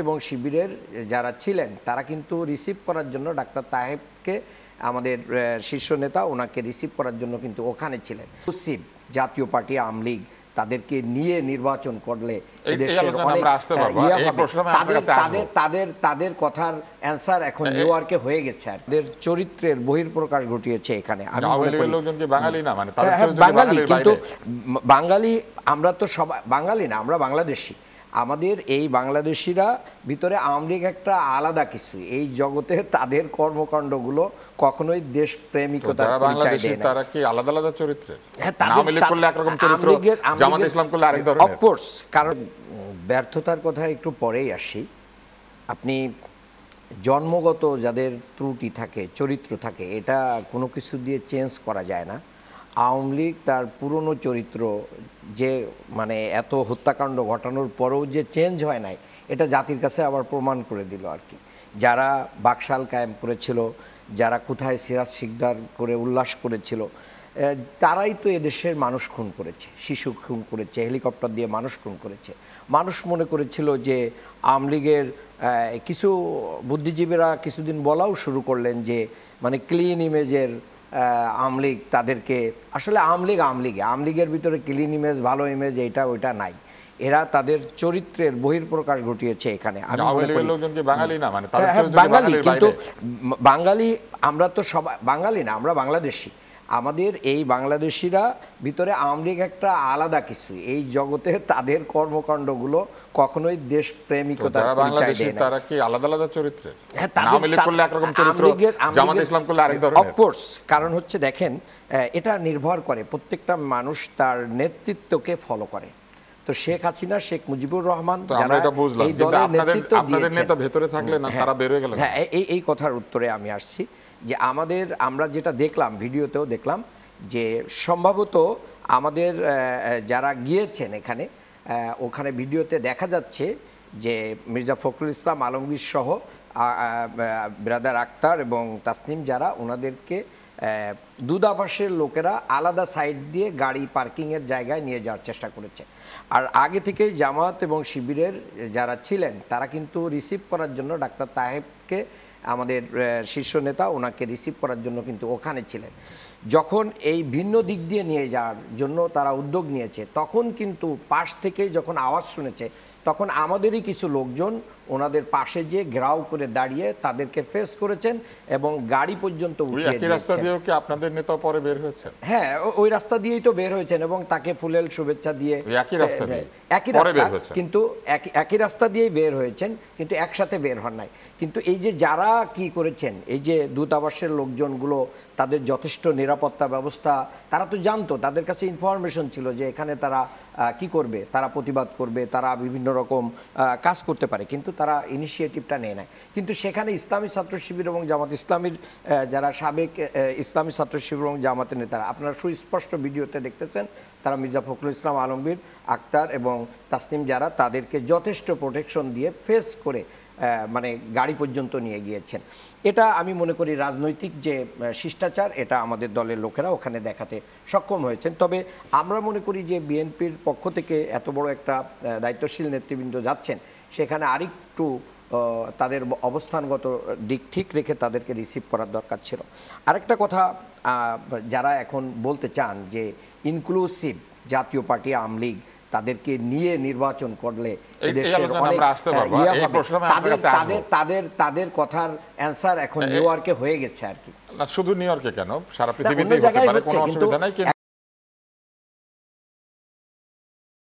এবং শিবিরের যারা ছিলেন তারা কিন্তু রিসিভ করার জন্য ডাক্তার তাহেবকে আমাদের শীর্ষ নেতা ওনাকে রিসিভ করার জন্য কিন্তু ওখানে ছিলেন। জাতীয় পার্টি আওয়ামী লীগ তাদেরকে নিয়ে নির্বাচন করলে তাদের কথার অ্যান্সার এখন নিউ ইয়র্কে হয়ে গেছে। আর চরিত্রের বহিঃপ্রকাশ ঘটিয়েছে এখানে। বাঙালি, কিন্তু বাঙালি আমরা তো সবাই বাঙালি না, আমরা বাংলাদেশি। আমাদের এই বাংলাদেশিরা ভিতরে আওয়ামী লীগ একটা আলাদা কিছু, এই জগতে তাদের কর্মকাণ্ডগুলো কখনোই দেশ প্রেমিকতার পরিচয় দেয় না। তারা কি আলাদা আলাদা চরিত্রের? আওয়ামী লীগ করলে একরকম চরিত্র, জামাত ইসলাম করলে আরেক ধরনের। অফকোর্স, কারণ ব্যর্থতার কথা একটু পরেই আসি। আপনি জন্মগত যাদের ত্রুটি থাকে, চরিত্র থাকে, এটা কোনো কিছু দিয়ে চেঞ্জ করা যায় না। আওয়ামী লীগ তার পুরনো চরিত্র যে মানে এত হত্যাকাণ্ড ঘটানোর পরেও যে চেঞ্জ হয় নাই, এটা জাতির কাছে আবার প্রমাণ করে দিল আর কি। যারা বাকশাল কায়েম করেছিল, যারা কোথায় সিরাজ শিকদার করে উল্লাস করেছিল, তারাই তো এদেশের মানুষ খুন করেছে, শিশু খুন করেছে, হেলিকপ্টার দিয়ে মানুষ খুন করেছে। মানুষ মনে করেছিল যে আওয়ামী লীগের কিছু বুদ্ধিজীবীরা কিছুদিন বলাও শুরু করলেন যে মানে ক্লিন ইমেজের আওয়ামী লীগ, তাদেরকে আসলে আওয়ামী লীগের ভিতরে ক্লিন ইমেজ, ভালো ইমেজ, এইটা ওইটা নাই। এরা তাদের চরিত্রের বহিঃপ্রকাশ ঘটিয়েছে এখানে। বাঙালি, কিন্তু বাঙালি আমরা তো সবাই বাঙালি না, আমরা বাংলাদেশি। আমাদের এই বাংলাদেশিরা ভিতরে আওয়ামী লীগ একটা আলাদা কিছু, এই জগতে তাদের কর্মকাণ্ডগুলো কখনোই দেশ প্রেমিকতার পরিচয় দেয় না। তারা কি আলাদা আলাদা চরিত্রের? আওয়ামী লীগ করলে একরকম চরিত্র, জামাত ইসলাম করলে আরেক ধরনের। অফকোর্স, কারণ হচ্ছে দেখেন, এটা নির্ভর করে প্রত্যেকটা মানুষ তার নেতৃত্বকে ফলো করে। তো শেখ হাসিনা, শেখ মুজিবুর রহমান যারা এই দলের নেতৃত্ব দিয়েছেন, এই কথার উত্তরে আমি আসছি যে আমরা যেটা দেখলাম, ভিডিওতেও দেখলাম যে সম্ভবত আমাদের যারা গিয়েছেন ওখানে ভিডিওতে দেখা যাচ্ছে যে মির্জা ফখরুল ইসলাম আলমগীর সহ ব্রাদার আক্তার এবং তাসনিম যারা, ওনাদেরকে দুধাবাসের লোকেরা আলাদা সাইড দিয়ে গাড়ি পার্কিংয়ের জায়গায় নিয়ে যাওয়ার চেষ্টা করেছে। আর আগে থেকেই জামাত এবং শিবিরের যারা ছিলেন তারা কিন্তু রিসিভ করার জন্য ডাক্তার তাহেবকে আমাদের শীর্ষ নেতা ওনাকে রিসিভ করার জন্য কিন্তু ওখানে ছিলেন। যখন এই ভিন্ন দিক দিয়ে নিয়ে যাওয়ার জন্য তারা উদ্যোগ নিয়েছে, তখন কিন্তু পাশ থেকে যখন আওয়াজ শুনেছে, তখন আমাদেরই কিছু লোকজন ওনাদের পাশে যে ঘেরাও করে দাঁড়িয়ে তাদেরকে ফেস করেছেন এবং গাড়ি পর্যন্ত উঠিয়ে দিয়েছেন। রাস্তা দিয়েও কি আপনাদের নেতা পরে বের হয়েছে? হ্যাঁ, ওই রাস্তা দিয়েই তো বের হয়েছেন এবং তাকে ফুলেল শুভেচ্ছা দিয়ে একই রাস্তা, কিন্তু একই রাস্তা দিয়েই বের হয়েছেন, কিন্তু একসাথে বের হন নাই। কিন্তু এই যে যারা কি করেছেন, এই যে দূতাবাসের লোকজনগুলো, তাদের যথেষ্ট নিরাপত্তা ব্যবস্থা, তারা তো জানতো, তাদের কাছে ইনফরমেশন ছিল যে এখানে তারা কি করবে, তারা প্রতিবাদ করবে, তারা বিভিন্ন রকম কাজ করতে পারে, কিন্তু তারা ইনিশিয়েটিভটা নেয় না। কিন্তু সেখানে ইসলামী ছাত্র শিবির এবং জামাত ইসলামীর যারা সাবেক ইসলামী ছাত্র শিবির এবং জামাতের নেতারা, আপনারা সুস্পষ্ট ভিডিওতে দেখতেছেন, তারা মির্জা ফখরুল ইসলাম আলমগীর, আক্তার এবং তাসনিম যারা, তাদেরকে যথেষ্ট প্রোটেকশন দিয়ে ফেস করে মানে গাড়ি পর্যন্ত নিয়ে গিয়েছেন। এটা আমি মনে করি রাজনৈতিক যে শিষ্টাচার, এটা আমাদের দলের লোকেরা ওখানে দেখাতে সক্ষম হয়েছেন। তবে আমরা মনে করি যে বিএনপির পক্ষ থেকে এত বড় একটা দায়িত্বশীল নেতৃবৃন্দ যাচ্ছেন, সেখানে আরেকটু তাদের অবস্থানগত দিক ঠিক রেখে তাদেরকে রিসিভ করার দরকার ছিল। আরেকটা কথা যারা এখন বলতে চান যে ইনক্লুসিভ জাতীয় পার্টি আওয়ামী লীগ তাদেরকে নিয়ে নির্বাচন করলে তাদের কথার অ্যান্সার এখন নিউ ইয়র্কে হয়ে গেছে আর কি। শুধু নিউ ইয়র্কে কেন, সারা পৃথিবীতে হতে পারে, কোনো অসুবিধা নাই।